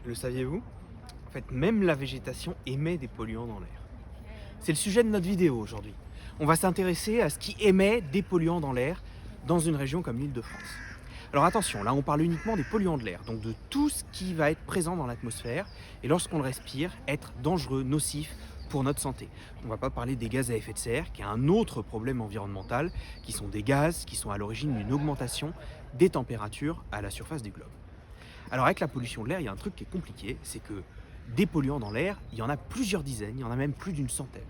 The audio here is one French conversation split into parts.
Le saviez-vous? En fait, même la végétation émet des polluants dans l'air. C'est le sujet de notre vidéo aujourd'hui. On va s'intéresser à ce qui émet des polluants dans l'air dans une région comme l'Île-de-France. Alors attention, là on parle uniquement des polluants de l'air, donc de tout ce qui va être présent dans l'atmosphère et lorsqu'on le respire, être dangereux, nocif pour notre santé. On ne va pas parler des gaz à effet de serre, qui est un autre problème environnemental, qui sont des gaz qui sont à l'origine d'une augmentation des températures à la surface du globe. Alors avec la pollution de l'air, il y a un truc qui est compliqué, c'est que des polluants dans l'air, il y en a plusieurs dizaines, il y en a même plus d'une centaine.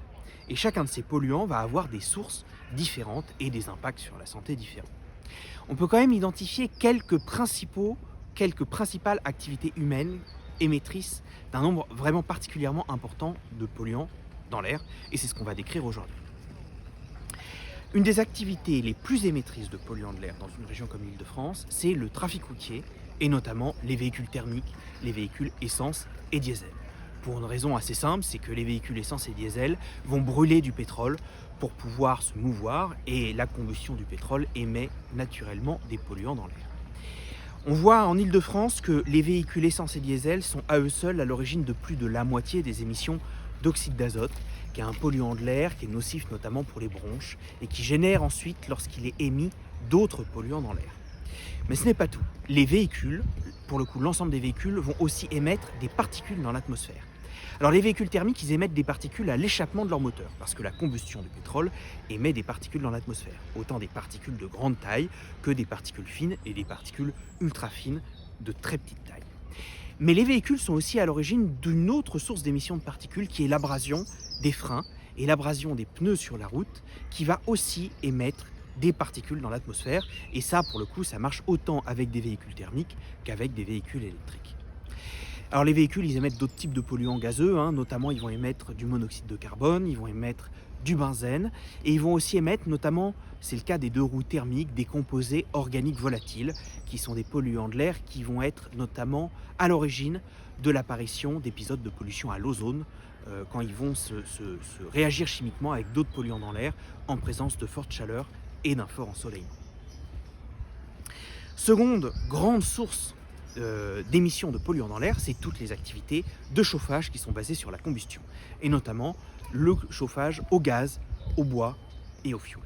Et chacun de ces polluants va avoir des sources différentes et des impacts sur la santé différents. On peut quand même identifier quelques principales activités humaines émettrices d'un nombre vraiment particulièrement important de polluants dans l'air, et c'est ce qu'on va décrire aujourd'hui. Une des activités les plus émettrices de polluants de l'air dans une région comme l'Île-de-France, c'est le trafic routier, et notamment les véhicules thermiques, les véhicules essence et diesel. Pour une raison assez simple, c'est que les véhicules essence et diesel vont brûler du pétrole pour pouvoir se mouvoir, et la combustion du pétrole émet naturellement des polluants dans l'air. On voit en Île-de-France que les véhicules essence et diesel sont à eux seuls à l'origine de plus de la moitié des émissions d'oxyde d'azote, qui est un polluant de l'air qui est nocif notamment pour les bronches et qui génère ensuite, lorsqu'il est émis, d'autres polluants dans l'air. Mais ce n'est pas tout. Les véhicules, pour le coup l'ensemble des véhicules, vont aussi émettre des particules dans l'atmosphère. Alors les véhicules thermiques, ils émettent des particules à l'échappement de leur moteur, parce que la combustion du pétrole émet des particules dans l'atmosphère. Autant des particules de grande taille que des particules fines et des particules ultra fines de très petite taille. Mais les véhicules sont aussi à l'origine d'une autre source d'émission de particules qui est l'abrasion des freins et l'abrasion des pneus sur la route, qui va aussi émettre des particules dans l'atmosphère. Et ça, pour le coup, ça marche autant avec des véhicules thermiques qu'avec des véhicules électriques. Alors les véhicules, ils émettent d'autres types de polluants gazeux, notamment ils vont émettre du monoxyde de carbone, ils vont émettre du benzène, et ils vont aussi émettre, notamment, c'est le cas des deux roues thermiques, des composés organiques volatiles, qui sont des polluants de l'air qui vont être notamment à l'origine de l'apparition d'épisodes de pollution à l'ozone, quand ils vont se réagir chimiquement avec d'autres polluants dans l'air en présence de forte chaleur et d'un fort ensoleillement. Seconde grande source d'émissions de polluants dans l'air, c'est toutes les activités de chauffage qui sont basées sur la combustion, et notamment le chauffage au gaz, au bois et au fioul.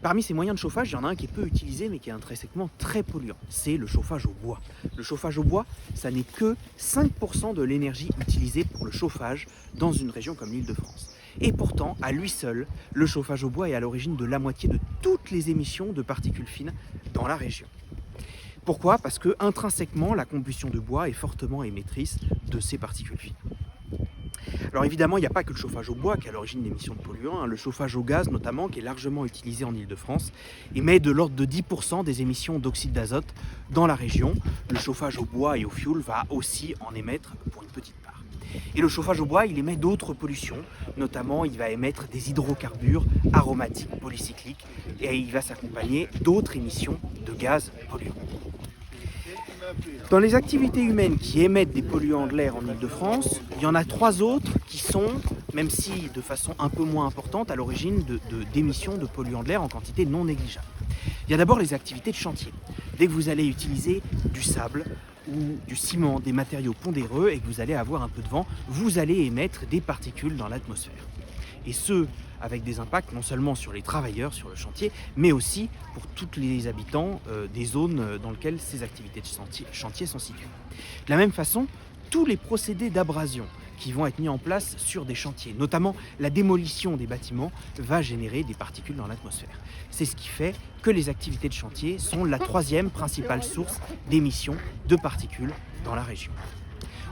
Parmi ces moyens de chauffage, il y en a un qui est peu utilisé mais qui est intrinsèquement très polluant, c'est le chauffage au bois. Le chauffage au bois, ça n'est que 5% de l'énergie utilisée pour le chauffage dans une région comme l'Île-de-France. Et pourtant, à lui seul, le chauffage au bois est à l'origine de la moitié de toutes les émissions de particules fines dans la région. Pourquoi ? Parce que intrinsèquement, la combustion de bois est fortement émettrice de ces particules fines. Alors évidemment, il n'y a pas que le chauffage au bois qui est à l'origine d'émissions de polluants. Le chauffage au gaz notamment, qui est largement utilisé en Île-de-France, émet de l'ordre de 10% des émissions d'oxyde d'azote dans la région. Le chauffage au bois et au fioul va aussi en émettre pour une petite part. Et le chauffage au bois, il émet d'autres pollutions, notamment il va émettre des hydrocarbures aromatiques polycycliques, et il va s'accompagner d'autres émissions de gaz polluants. Dans les activités humaines qui émettent des polluants de l'air en Île-de-France, il y en a 3 autres qui sont, même si de façon un peu moins importante, à l'origine d'émissions de polluants de l'air en quantité non négligeable. Il y a d'abord les activités de chantier. Dès que vous allez utiliser du sable ou du ciment, des matériaux pondéreux, et que vous allez avoir un peu de vent, vous allez émettre des particules dans l'atmosphère. Et ce, avec des impacts non seulement sur les travailleurs sur le chantier, mais aussi pour tous les habitants des zones dans lesquelles ces activités de chantier sont situées. De la même façon, tous les procédés d'abrasion qui vont être mis en place sur des chantiers, notamment la démolition des bâtiments, va générer des particules dans l'atmosphère. C'est ce qui fait que les activités de chantier sont la 3e principale source d'émissions de particules dans la région.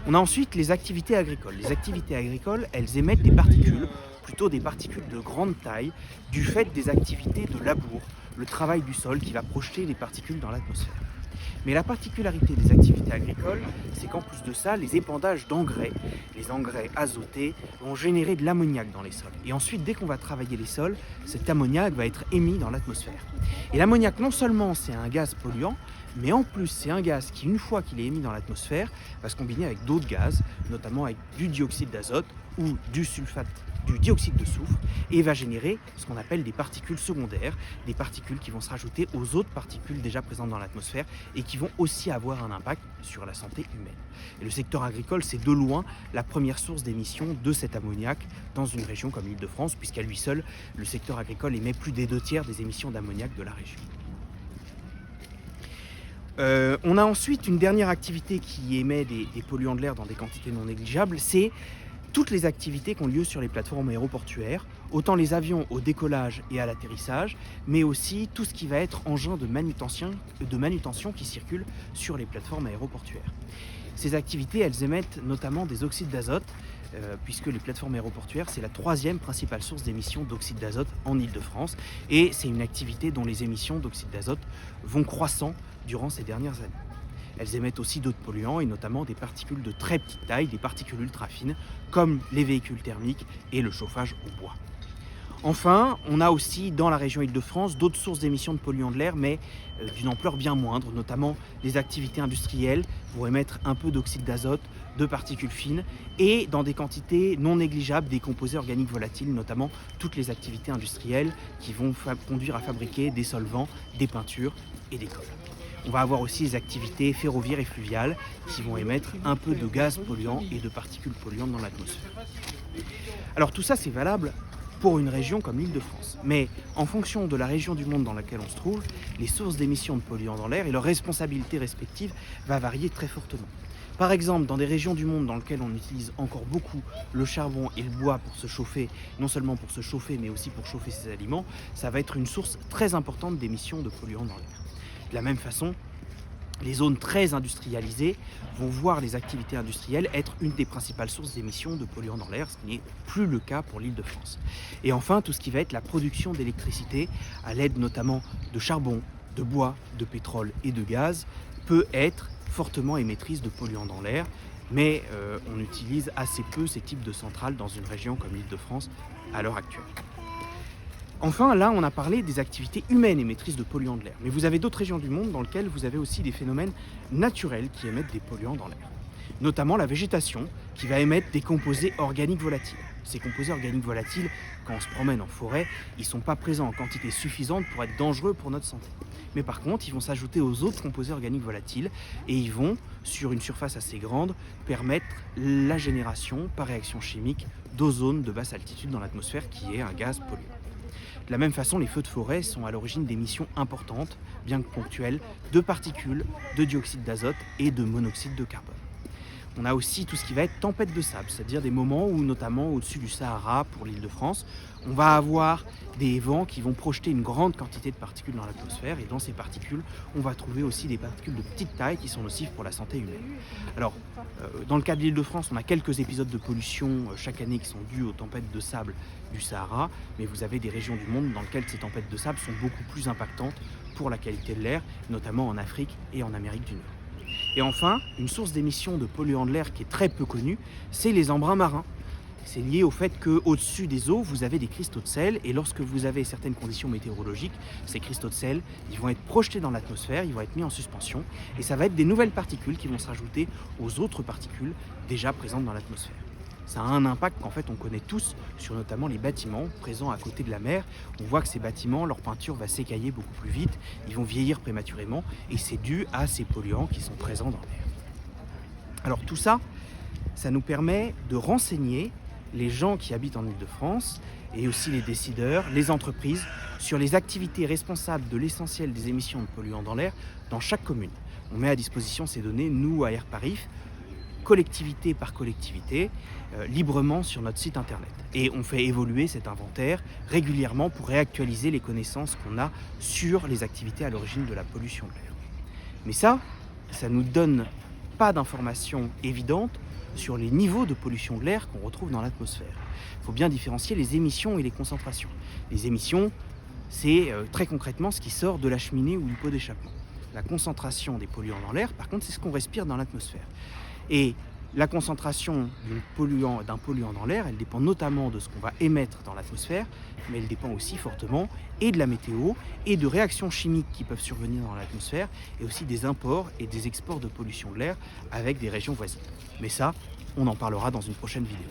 On a ensuite les activités agricoles. Les activités agricoles, elles émettent des particules, plutôt des particules de grande taille, du fait des activités de labour, le travail du sol qui va projeter les particules dans l'atmosphère. Mais la particularité des activités agricoles, c'est qu'en plus de ça, les épandages d'engrais, les engrais azotés, vont générer de l'ammoniac dans les sols. Et ensuite, dès qu'on va travailler les sols, cet ammoniac va être émis dans l'atmosphère. Et l'ammoniac, non seulement c'est un gaz polluant, mais en plus c'est un gaz qui, une fois qu'il est émis dans l'atmosphère, va se combiner avec d'autres gaz, notamment avec du dioxyde d'azote ou du sulfate du dioxyde de soufre et va générer ce qu'on appelle des particules secondaires, des particules qui vont se rajouter aux autres particules déjà présentes dans l'atmosphère et qui vont aussi avoir un impact sur la santé humaine. Et le secteur agricole, c'est de loin la première source d'émissions de cet ammoniac dans une région comme l'Île-de-France, puisqu'à lui seul, le secteur agricole émet plus des 2/3 des émissions d'ammoniac de la région. On a ensuite une dernière activité qui émet des polluants de l'air dans des quantités non négligeables, c'est toutes les activités qui ont lieu sur les plateformes aéroportuaires, autant les avions au décollage et à l'atterrissage, mais aussi tout ce qui va être engin de manutention qui circule sur les plateformes aéroportuaires. Ces activités, elles émettent notamment des oxydes d'azote, puisque les plateformes aéroportuaires, c'est la 3e principale source d'émissions d'oxyde d'azote en Île-de-France, et c'est une activité dont les émissions d'oxyde d'azote vont croissant durant ces dernières années. Elles émettent aussi d'autres polluants, et notamment des particules de très petite taille, des particules ultra fines, comme les véhicules thermiques et le chauffage au bois. Enfin, on a aussi dans la région Île-de-France d'autres sources d'émissions de polluants de l'air, mais d'une ampleur bien moindre, notamment les activités industrielles vont émettre un peu d'oxyde d'azote, de particules fines, et dans des quantités non négligeables des composés organiques volatiles, notamment toutes les activités industrielles qui vont conduire à fabriquer des solvants, des peintures et des colles. On va avoir aussi les activités ferroviaires et fluviales qui vont émettre un peu de gaz polluants et de particules polluantes dans l'atmosphère. Alors tout ça, c'est valable pour une région comme l'Île-de-France. Mais en fonction de la région du monde dans laquelle on se trouve, les sources d'émissions de polluants dans l'air et leurs responsabilités respectives va varier très fortement. Par exemple, dans des régions du monde dans lesquelles on utilise encore beaucoup le charbon et le bois pour se chauffer, non seulement pour se chauffer, mais aussi pour chauffer ses aliments, ça va être une source très importante d'émissions de polluants dans l'air. De la même façon, les zones très industrialisées vont voir les activités industrielles être une des principales sources d'émissions de polluants dans l'air, ce qui n'est plus le cas pour l'Île-de-France. Et enfin, tout ce qui va être la production d'électricité, à l'aide notamment de charbon, de bois, de pétrole et de gaz, peut être fortement émettrice de polluants dans l'air, mais on utilise assez peu ces types de centrales dans une région comme l'Île-de-France à l'heure actuelle. Enfin, là, on a parlé des activités humaines émettrices de polluants de l'air. Mais vous avez d'autres régions du monde dans lesquelles vous avez aussi des phénomènes naturels qui émettent des polluants dans l'air. Notamment la végétation, qui va émettre des composés organiques volatiles. Ces composés organiques volatiles, quand on se promène en forêt, ils ne sont pas présents en quantité suffisante pour être dangereux pour notre santé. Mais par contre, ils vont s'ajouter aux autres composés organiques volatiles et ils vont, sur une surface assez grande, permettre la génération, par réaction chimique, d'ozone de basse altitude dans l'atmosphère, qui est un gaz polluant. De la même façon, les feux de forêt sont à l'origine d'émissions importantes, bien que ponctuelles, de particules, de dioxyde d'azote et de monoxyde de carbone. On a aussi tout ce qui va être tempête de sable, c'est-à-dire des moments où, notamment au-dessus du Sahara pour l'Île-de-France, on va avoir des vents qui vont projeter une grande quantité de particules dans l'atmosphère, et dans ces particules, on va trouver aussi des particules de petite taille qui sont nocives pour la santé humaine. Alors, dans le cas de l'Île-de-France, on a quelques épisodes de pollution chaque année qui sont dus aux tempêtes de sable du Sahara, mais vous avez des régions du monde dans lesquelles ces tempêtes de sable sont beaucoup plus impactantes pour la qualité de l'air, notamment en Afrique et en Amérique du Nord. Et enfin, une source d'émissions de polluants de l'air qui est très peu connue, c'est les embruns marins. C'est lié au fait qu'au-dessus des eaux, vous avez des cristaux de sel, et lorsque vous avez certaines conditions météorologiques, ces cristaux de sel, ils vont être projetés dans l'atmosphère, ils vont être mis en suspension, et ça va être des nouvelles particules qui vont se rajouter aux autres particules déjà présentes dans l'atmosphère. Ça a un impact qu'en fait on connaît tous sur notamment les bâtiments présents à côté de la mer. On voit que ces bâtiments, leur peinture va s'écailler beaucoup plus vite, ils vont vieillir prématurément, et c'est dû à ces polluants qui sont présents dans l'air. Alors tout ça, ça nous permet de renseigner les gens qui habitent en Île-de-France et aussi les décideurs, les entreprises, sur les activités responsables de l'essentiel des émissions de polluants dans l'air dans chaque commune. On met à disposition ces données, nous, à Airparif, collectivité par collectivité, librement sur notre site internet. Et on fait évoluer cet inventaire régulièrement pour réactualiser les connaissances qu'on a sur les activités à l'origine de la pollution de l'air. Mais ça ne nous donne pas d'informations évidentes sur les niveaux de pollution de l'air qu'on retrouve dans l'atmosphère. Il faut bien différencier les émissions et les concentrations. Les émissions, c'est très concrètement ce qui sort de la cheminée ou du pot d'échappement. La concentration des polluants dans l'air, par contre, c'est ce qu'on respire dans l'atmosphère. Et la concentration d'un polluant dans l'air, elle dépend notamment de ce qu'on va émettre dans l'atmosphère, mais elle dépend aussi fortement et de la météo et de réactions chimiques qui peuvent survenir dans l'atmosphère, et aussi des imports et des exports de pollution de l'air avec des régions voisines. Mais ça, on en parlera dans une prochaine vidéo.